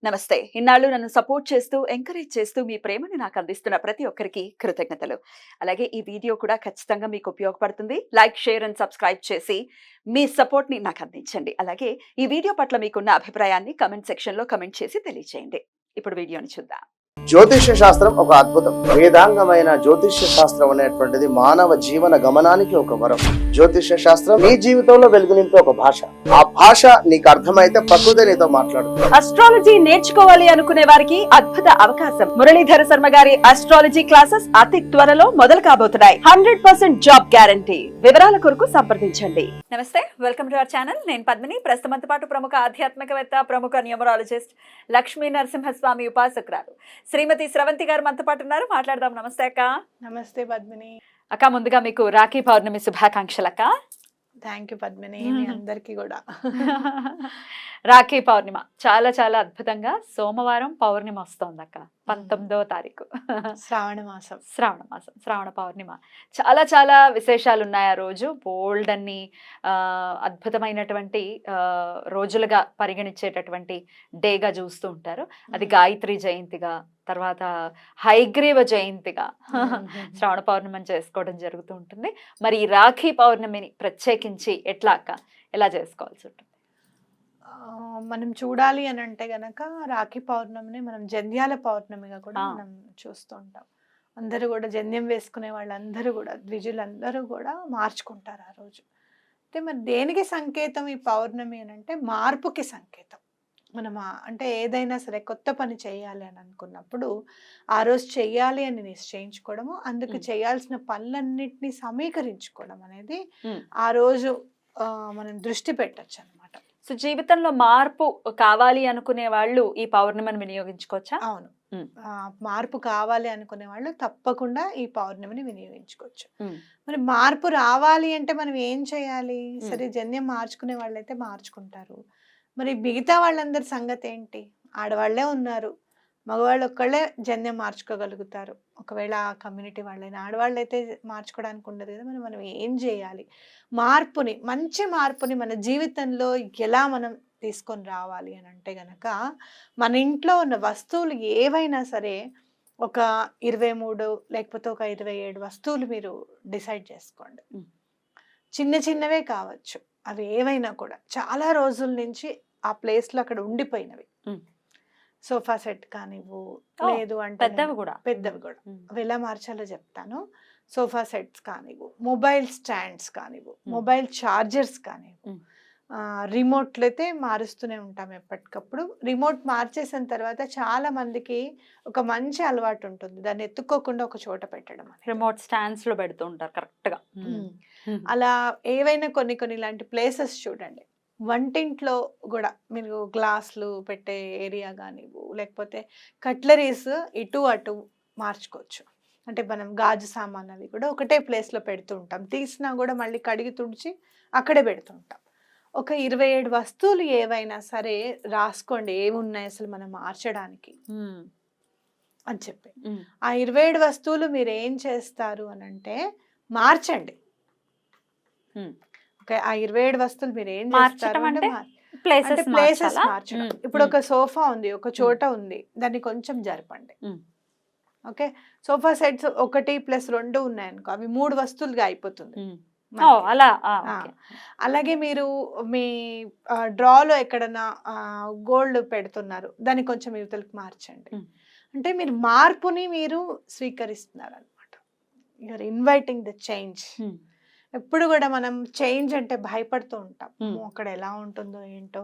నమస్తే. ఇన్నాళ్ళు నన్ను సపోర్ట్ చేస్తూ, ఎంకరేజ్ చేస్తూ మీ ప్రేమని నాకు అందిస్తున్న ప్రతి ఒక్కరికి కృతజ్ఞతలు. అలాగే ఈ వీడియో కూడా ఖచ్చితంగా మీకు ఉపయోగపడుతుంది. లైక్, షేర్ అండ్ సబ్స్క్రైబ్ చేసి మీ సపోర్ట్‌ని నాకు అందించండి. అలాగే ఈ వీడియో పట్ల మీకున్న అభిప్రాయాన్ని కామెంట్ సెక్షన్‌లో కామెంట్ చేసి తెలియజేయండి. ఇప్పుడు వీడియోని చూద్దాం. జ్యోతిష్య శాస్త్రం ఒక అద్భుతం. వేదాంగమైన జ్యోతిష్య శాస్త్రం అనేటువంటిది మానవ జీవన గమనానికి ఒక వరం. జ్యోతిష్య శాస్త్రం నీ జీవితంలో వెలుగునింపే ఒక భాష. ఆ భాష నీకు అర్థమైతే ప్రకృతి నీతో మాట్లాడుతుంది. అస్ట్రాలజీ నేర్చుకోవాలి అనుకునే వారికి అద్భుత అవకాశం. మురళీధర శర్మ గారి అస్ట్రాలజీ క్లాసెస్ అతి త్వరలో మొదలు కాబోతున్నాయి. 100% జాబ్ గ్యారంటీ. వివరాల కొరకు సంప్రదించండి. నమస్తే, వెల్కమ్ టు అవర్ ఛానల్. నేను పద్మిని. ప్రస్తుతంతో పాటు ప్రముఖ ఆధ్యాత్మికవేత్త, ప్రముఖ న్యూమరాలజిస్ట్ లక్ష్మీ నరసింహస్వామి ఉపాసకురాలు శ్రీమతి స్రవంతి గారు మనతో పాటు ఉన్నారు. మాట్లాడదాం. నమస్తే అక్క. నమస్తే పద్మిని. అక్క, ముందుగా మీకు రాఖీ పౌర్ణమి శుభాకాంక్షలు అక్క. Thank you Padmini. మీ అందరికీ కూడా. రాఖీ పౌర్ణిమ చాలా చాలా అద్భుతంగా సోమవారం పౌర్ణిమ వస్తోంది అక్క. 19వ తారీఖు శ్రావణ మాసం. శ్రావణ పౌర్ణిమ. చాలా చాలా విశేషాలు ఉన్నాయి ఆ రోజు. బోల్డ్ అన్ని అద్భుతమైనటువంటి రోజులుగా పరిగణించేటటువంటి డేగా చూస్తూ ఉంటారు. అది గాయత్రి జయంతిగా, తర్వాత హైగ్రీవ జయంతిగా శ్రావణ పౌర్ణిమని చేసుకోవడం జరుగుతూ ఉంటుంది. మరి ఈ రాఖీ పౌర్ణమిని ప్రత్యేకించి ఎట్లా అక్క, ఎలా చేసుకోవాల్సి ఉంటుంది? మనం చూడాలి అని అంటే గనక రాఖీ పౌర్ణమిని మనం జంధ్యాల పౌర్ణమిగా కూడా మనం చూస్తూ ఉంటాం. అందరూ కూడా జంధ్యం వేసుకునే వాళ్ళందరూ కూడా, ద్విజులందరూ కూడా మార్చుకుంటారు ఆ రోజు. అయితే మరి దేనికి సంకేతం ఈ పౌర్ణమి అని అంటే మార్పుకి సంకేతం. మనం అంటే ఏదైనా సరే కొత్త పని చేయాలి అని అనుకున్నప్పుడు ఆ రోజు చెయ్యాలి అని నిశ్చయించుకోవడము, అందుకు చేయాల్సిన పనులన్నిటినీ సమీకరించుకోవడం అనేది ఆ రోజు మనం దృష్టి పెట్టచ్చు అనమాట. సో జీవితంలో మార్పు కావాలి అనుకునే వాళ్ళు ఈ పౌర్ణమిని వినియోగించుకోవచ్చా? అవును, మార్పు కావాలి అనుకునే వాళ్ళు తప్పకుండా ఈ పౌర్ణమిని వినియోగించుకోవచ్చు. మరి మార్పు రావాలి అంటే మనం ఏం చేయాలి? సరే, జన్యం మార్చుకునే వాళ్ళైతే మార్చుకుంటారు. మరి మిగతా వాళ్ళందరి సంగతి ఏంటి? ఆడవాళ్లే ఉన్నారు, మగవాళ్ళు ఒక్కళ్ళే జన్యం మార్చుకోగలుగుతారు. ఒకవేళ ఆ కమ్యూనిటీ వాళ్ళైనా, ఆడవాళ్ళు అయితే మార్చుకోవడానికి ఉండదు కదా. మనం ఏం చేయాలి? మార్పుని, మంచి మార్పుని మన జీవితంలో ఎలా మనం తీసుకొని రావాలి అని అంటే గనక, మన ఇంట్లో ఉన్న వస్తువులు ఏవైనా సరే ఒక 23 లేకపోతే ఒక 27 వస్తువులు మీరు డిసైడ్ చేసుకోండి. చిన్న చిన్నవే కావచ్చు, అవి ఏవైనా కూడా చాలా రోజుల నుంచి ఆ ప్లేస్లో అక్కడ ఉండిపోయినవి. సోఫా సెట్ కానివ్వు, లేదు అంటే పెద్దవి కూడా అవి ఎలా మార్చాలో చెప్తాను. సోఫా సెట్స్ కానివ్వు, మొబైల్ స్టాండ్స్ కానివ్వు, మొబైల్ చార్జర్స్ కానివ్వు, రిమోట్లు అయితే మారుస్తూనే ఉంటాం ఎప్పటికప్పుడు. రిమోట్ మార్చేసిన తర్వాత చాలా మందికి ఒక మంచి అలవాటు ఉంటుంది, దాన్ని ఎత్తుక్కోకుండా ఒక చోట పెట్టడం. రిమోట్ స్టాండ్స్ లో పెడుతూ ఉంటారు కరెక్ట్ గా. అలా ఏవైనా కొన్ని ఇలాంటి ప్లేసెస్ చూడండి. వంటింట్లో కూడా మీరు గ్లాసులు పెట్టే ఏరియా కానివ్వు, లేకపోతే కట్లరీస్ ఇటు అటు మార్చుకోవచ్చు. అంటే మనం గాజు సామాన్ అవి కూడా ఒకటే ప్లేస్లో పెడుతూ ఉంటాం, తీసినా కూడా మళ్ళీ కడిగి తుడిచి అక్కడే పెడుతూ ఉంటాం. ఒక 27 వస్తువులు ఏవైనా సరే రాసుకోండి, ఏమున్నాయి అసలు మనం మార్చడానికి అని చెప్పి. ఆ 27 వస్తువులు మీరు ఏం చేస్తారు అని అంటే మార్చండి. ఆ 27 వస్తువులు మీరు ఏం చేస్తారు అంటే ప్లేసెస్ మార్చడం. ఇప్పుడు ఒక సోఫా ఉంది, ఒక చోట ఉంది, దాన్ని కొంచెం జరపండి. ఓకే, సోఫా సెట్స్ 1+2 ఉన్నాయనుకో, అవి 3 వస్తువులుగా అయిపోతుంది. అలాగే మీరు మీ డ్రాలో ఎక్కడన్నా గోల్డ్ పెడుతున్నారు, దాన్ని కొంచెం యువతలకు మార్చండి. అంటే మీరు మార్పుని మీరు స్వీకరిస్తున్నారు అనమాట. You're inviting the change. ఎప్పుడు కూడా మనం చేంజ్ అంటే భయపడుతూ ఉంటాం, అక్కడ ఎలా ఉంటుందో ఏంటో,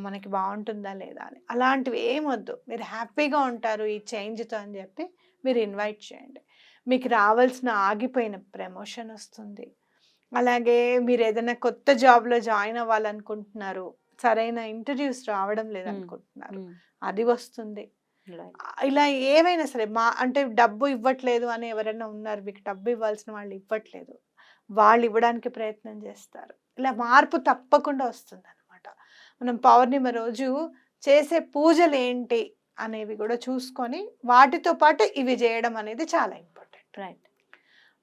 మనకి బాగుంటుందా లేదా అని. అలాంటివి ఏమొద్దు, మీరు హ్యాపీగా ఉంటారు ఈ చేంజ్తో అని చెప్పి మీరు ఇన్వైట్ చేయండి. మీకు రావాల్సిన ఆగిపోయిన ప్రమోషన్ వస్తుంది. అలాగే మీరు ఏదైనా కొత్త జాబ్లో జాయిన్ అవ్వాలనుకుంటున్నారు, సరైన ఇంటర్వ్యూస్ రావడం లేదనుకుంటున్నారు, అది వస్తుంది. ఇలా ఏవైనా సరే అంటే డబ్బు ఇవ్వట్లేదు అని ఎవరైనా ఉన్నారు, మీకు డబ్బు ఇవ్వాల్సిన వాళ్ళు ఇవ్వట్లేదు, వాళ్ళు ఇవ్వడానికి ప్రయత్నం చేస్తారు. ఇలా మార్పు తప్పకుండా వస్తుంది అనమాట. మనం పౌర్ణిమ రోజు చేసే పూజలు ఏంటి అనేవి కూడా చూసుకొని వాటితో పాటు ఇవి చేయడం అనేది చాలా ఇంపార్టెంట్. రైట్.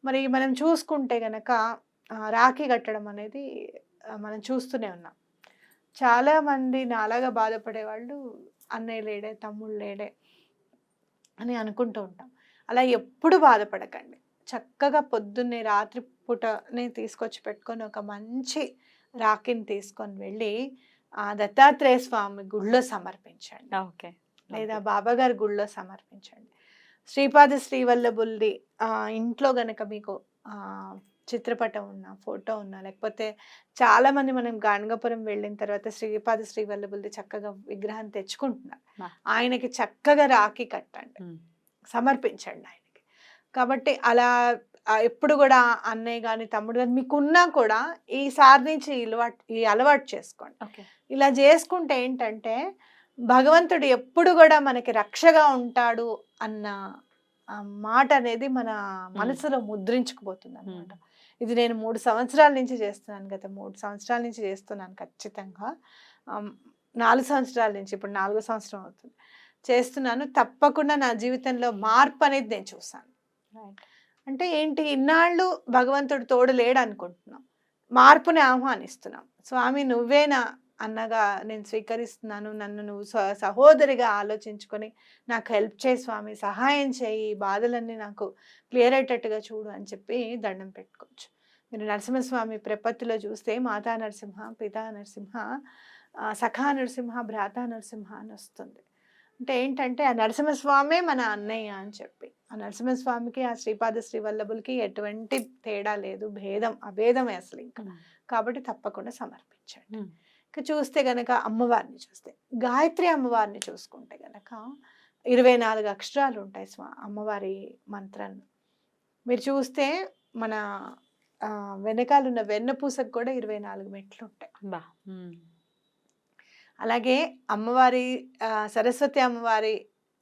మరి మనం చూసుకుంటే గనక రాఖీ కట్టడం అనేది మనం చూస్తూనే ఉన్నాం. చాలామంది నాలాగా బాధపడే వాళ్ళు అన్నయ్య లేడే, తమ్ముడు లేడే అని అనుకుంటూ ఉంటాం. అలా ఎప్పుడు బాధపడకండి. చక్కగా పొద్దున్నే రాత్రి పూటనే తీసుకొచ్చి పెట్టుకొని ఒక మంచి రాఖీని తీసుకొని వెళ్ళి దత్తాత్రేయ స్వామి గుళ్ళో సమర్పించండి, ఓకే. లేదా బాబాగారి గుళ్ళో సమర్పించండి. శ్రీపాద శ్రీవల్లభుల్ది ఇంట్లో గనక మీకు చిత్రపటం ఉన్నా, ఫోటో ఉన్నా, లేకపోతే చాలామంది మనం గాణగాపురం వెళ్ళిన తర్వాత శ్రీపాద శ్రీవల్లభుల్ది చక్కగా విగ్రహం తెచ్చుకుంటున్నారు. ఆయనకి చక్కగా రాఖీ కట్టండి, సమర్పించండి ఆయనకి. కాబట్టి అలా ఎప్పుడు కూడా అన్నయ్య కానీ తమ్ముడు కానీ మీకున్నా కూడా ఈసారి నుంచి ఈ అలవాటు చేసుకోండి. ఇలా చేసుకుంటే ఏంటంటే భగవంతుడు ఎప్పుడు కూడా మనకి రక్షగా ఉంటాడు అన్న మాట అనేది మన మనసులో ముద్రించుకుపోతుంది అనమాట. ఇది నేను 3 సంవత్సరాల నుంచి చేస్తున్నాను, గత 3 సంవత్సరాల నుంచి చేస్తున్నాను ఖచ్చితంగా. 4 సంవత్సరాల నుంచి, ఇప్పుడు 4వ సంవత్సరం అవుతుంది చేస్తున్నాను. తప్పకుండా నా జీవితంలో మార్పు అనేది నేను చూసాను. అంటే ఏంటి, ఇన్నాళ్ళు భగవంతుడు తోడు లేడు అనుకుంటున్నాం, మార్పుని ఆహ్వానిస్తున్నాం. స్వామి నువ్వేనా అన్నగా నేను స్వీకరిస్తున్నాను, నన్ను నువ్వు సహోదరిగా ఆలోచించుకొని నాకు హెల్ప్ చేయి స్వామి, సహాయం చేయి, బాధలన్నీ నాకు క్లియర్ అయ్యేటట్టుగా చూడు అని చెప్పి దండం పెట్టుకోవచ్చు. మీరు నరసింహస్వామి ప్రపత్తిలో చూస్తే మాతా నరసింహ, పితా నరసింహ, సఖా నరసింహ, భ్రాతా నరసింహ అని వస్తుంది. అంటే ఏంటంటే ఆ నరసింహస్వామే మన అన్నయ్య అని చెప్పి, ఆ నరసింహస్వామికి ఆ శ్రీపాద శ్రీవల్లభులకి ఎటువంటి తేడా లేదు, అభేదమే అసలు ఇంకా. కాబట్టి తప్పకుండా సమర్పించండి. ఇంకా చూస్తే గనక అమ్మవారిని చూస్తే, గాయత్రి అమ్మవారిని చూసుకుంటే గనక 24 అక్షరాలు ఉంటాయి అమ్మవారి మంత్రాన్ని. మీరు చూస్తే మన వెనకాలన్న వెన్నపూసకు కూడా 24 మెట్లు ఉంటాయి. అలాగే అమ్మవారి సరస్వతి అమ్మవారి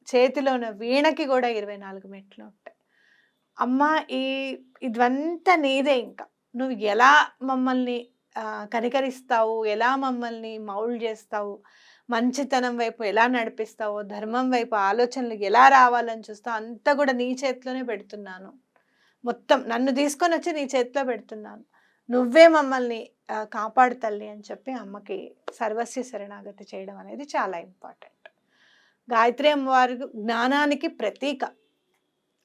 చేతిలో ఉన్న వీణకి కూడా 24 మెట్లు ఉంటాయి. అమ్మ ఇదంతా నీదే, ఇంకా నువ్వు ఎలా మమ్మల్ని కనికరిస్తావు, ఎలా మమ్మల్ని మౌల్డ్ చేస్తావు, మంచితనం వైపు ఎలా నడిపిస్తావో, ధర్మం వైపు ఆలోచనలు ఎలా రావాలని చూస్తావు, అంతా కూడా నీ చేతిలోనే పెడుతున్నాను. మొత్తం నన్ను తీసుకొని వచ్చి నీ చేతిలో పెడుతున్నాను, నువ్వే మమ్మల్ని కాపాడు తల్లి అని చెప్పి అమ్మకి సర్వస్వ శరణాగతి చేయడం అనేది చాలా ఇంపార్టెంట్. గాయత్రి అమ్మవారి జ్ఞానానికి ప్రతీక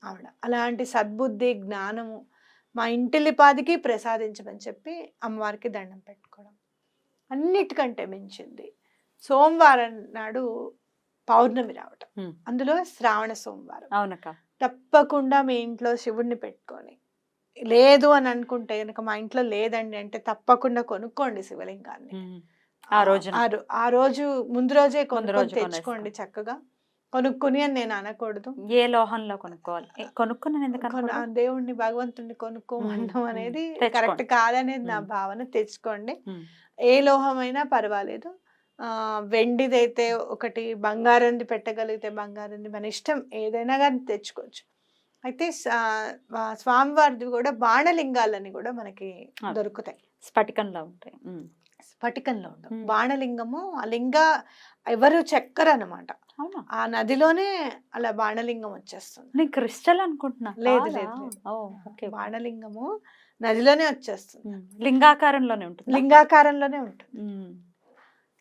ఆవిడ. అలాంటి సద్బుద్ధి, జ్ఞానము మా ఇంటిల్లిపాదికి ప్రసాదించమని చెప్పి అమ్మవారికి దండం పెట్టుకోవడం. అన్నిటికంటే మించింది సోమవారం నాడు పౌర్ణమి రావటం, అందులో శ్రావణ సోమవారం. అవునక్క. తప్పకుండా మీ ఇంట్లో శివుడిని పెట్టుకొని, లేదు అని అనుకుంటే కనుక మా ఇంట్లో లేదండి అంటే తప్పకుండా కొనుక్కోండి శివలింగాన్ని. ఆ రోజు ముందు రోజే కొనుక్కొని తెచ్చుకోండి చక్కగా. కొనుక్కుని అని నేను అనకూడదు, ఏ లోహంలో కొనుక్కోవాలి, దేవుణ్ణి భగవంతుడిని కొనుక్కోమనడం అనేది కరెక్ట్ కాదనేది నా భావన. తెచ్చుకోండి, ఏ లోహమైనా పర్వాలేదు. వెండిదైతే ఒకటి, బంగారంది పెట్టగలిగితే బంగారంది, మన ఇష్టం ఏదైనా కానీ తెచ్చుకోవచ్చు. అయితే స్వామివారిది కూడా బాణలింగాలని కూడా మనకి దొరుకుతాయి, స్ఫటికంలో ఉంటాయి. స్ఫటికంలో ఉండవు. బాణలింగము ఆ లింగ ఎవరు చెక్కరు అనమాట, ఆ నదిలోనే అలా బాణలింగం వచ్చేస్తుంది. క్రిస్టల్ అనుకుంటున్నా. లేదు లేదు, బాణలింగము నదిలోనే వచ్చేస్తుంది, లింగాకారంలోనే ఉంటుంది. లింగాకారంలోనే ఉంటుంది.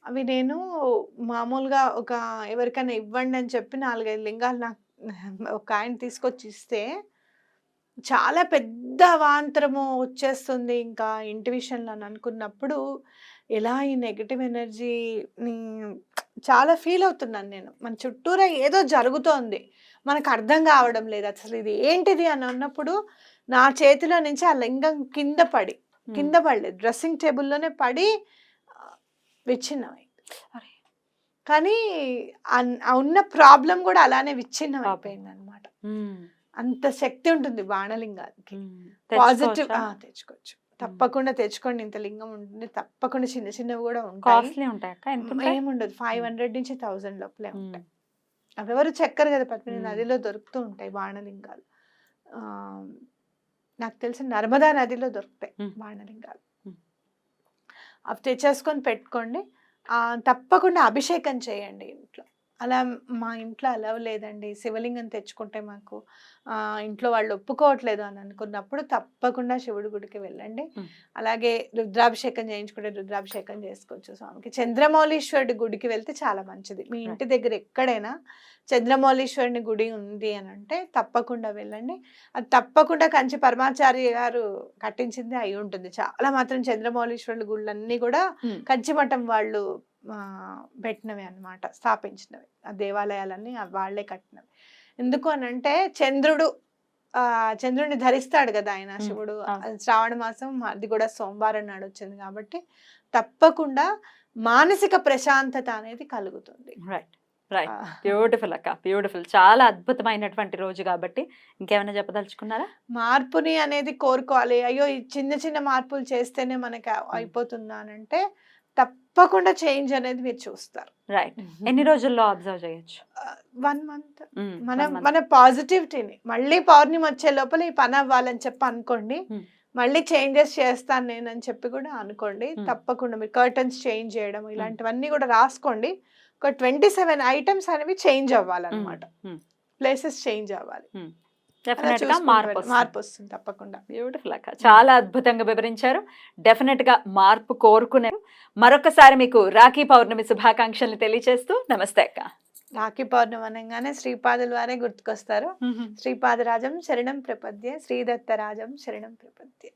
అవి నేను మామూలుగా ఎవరికైనా ఇవ్వండి అని చెప్పి 4-5 లింగాలు నాకు ఒక ఆయన తీసుకొచ్చి ఇస్తే చాలా పెద్ద అవాంతరము వచ్చేస్తుంది ఇంకా ఇంటి విషయంలో అని అనుకున్నప్పుడు, ఎలా ఈ నెగటివ్ ఎనర్జీని చాలా ఫీల్ అవుతున్నాను నేను. మన చుట్టూరా ఏదో జరుగుతోంది, మనకు అర్థం కావడం లేదు అసలు ఇది ఏంటిది అని అన్నప్పుడు నా చేతిలో నుంచి ఆ లింగం కింద పడలేదు, డ్రెస్సింగ్ టేబుల్లోనే పడి విచ్ఛిన్నమైంది. కానీ ఉన్న ప్రాబ్లం కూడా అలానే విచ్ఛిన్నం అయిపోయింది అనమాట. అంత శక్తి ఉంటుంది బాణలింగానికి. పాజిటివ్ తెచ్చుకోవచ్చు, తప్పకుండా తెచ్చుకోండి. ఇంత లింగం ఉంటుంది, తప్పకుండా చిన్న చిన్నవి కూడా ఉంటాయి. ఏముండదు, 500 నుంచి 1000 లోపలే ఉంటాయి. అవెవరు చెక్కరు కదా, పద్మిని నదిలో దొరుకుతూ ఉంటాయి బాణలింగాలు. నాకు తెలిసి నర్మదా నదిలో దొరుకుతాయి బాణలింగాలు. అవి తెచ్చేసుకొని పెట్టుకోండి. తప్పకుండా అభిషేకం చేయండి ఇంట్లో. అలా మా ఇంట్లో అలవ్ లేదండి. శివలింగం తెచ్చుకుంటే మాకు ఇంట్లో వాళ్ళు ఒప్పుకోవట్లేదు అని అనుకున్నప్పుడు తప్పకుండా శివుడి గుడికి వెళ్ళండి. మ్. అలాగే రుద్రాభిషేకం చేయించుకుంటే రుద్రాభిషేకం చేసుకోవచ్చు స్వామికి. చంద్రమౌళీశ్వరుడి గుడికి వెళ్తే చాలా మంచిది. మీ ఇంటి దగ్గర ఎక్కడైనా చంద్రమౌళీశ్వరుని గుడి ఉంది అని అంటే తప్పకుండా వెళ్ళండి. అది తప్పకుండా కంచి పరమాచార్య గారు కట్టించింది అయి ఉంటుంది. చాలా మాత్రం చంద్రమౌళీశ్వరుల గుళ్ళన్నీ కూడా కంచి మఠం వాళ్ళు పెట్టినవి అన్నమాట, స్థాపించినవి. ఆ దేవాలయాలన్నీ వాళ్ళే కట్టినవి. ఎందుకు అని అంటే చంద్రుడిని ధరిస్తాడు కదా ఆయన శివుడు. అది శ్రావణ మాసం, అది కూడా సోమవారం నాడు వచ్చింది కాబట్టి తప్పకుండా మానసిక ప్రశాంతత అనేది కలుగుతుంది. రైట్ రైట్, బ్యూటిఫుల్ అక్క, బ్యూటిఫుల్. చాలా అద్భుతమైనటువంటి రోజు కాబట్టి ఇంకేమైనా చెప్పదలుచుకున్నారా? మార్పుని అనేది కోరుకోవాలి. అయ్యో ఈ చిన్న చిన్న మార్పులు చేస్తేనే మనకి అయిపోతుందా అని అంటే తప్పకుండా చేంజ్ అనేది మీరు చూస్తారు. రైట్. ఎన్ని రోజుల్లో అబ్జర్వ్ చేయొచ్చు? 1 మంత్. మన పాజిటివిటీని మళ్ళీ పౌర్ణమి వచ్చే లోపల ఈ పని అవ్వాలని చెప్పి అనుకోండి. మళ్ళీ చేంజెస్ చేస్తాను నేను అని చెప్పి కూడా అనుకోండి. తప్పకుండా మీరు కర్టన్స్ చేంజ్ చేయడం ఇలాంటివన్నీ కూడా రాసుకోండి. ఒక 27 ఐటమ్స్ అనేవి చేంజ్ అవ్వాలన్నమాట. ప్లేసెస్ చేంజ్ అవ్వాలి. డెఫినెట్ గా మార్పు వస్తుంది తప్పకుండా. బ్యూటిఫుల్ అక్క, చాలా అద్భుతంగా వివరించారు. డెఫినెట్ గా మార్పు కోరుకునే మరొకసారి మీకు రాఖీ పౌర్ణమి శుభాకాంక్షల్ని తెలియజేస్తూ నమస్తే అక్క. రాఖీ పౌర్ణమి అనగానే శ్రీపాదుల వారే గుర్తుకొస్తారు. శ్రీపాదరాజం శరణం ప్రపద్యే, శ్రీదత్తరాజం శరణం ప్రపద్యే.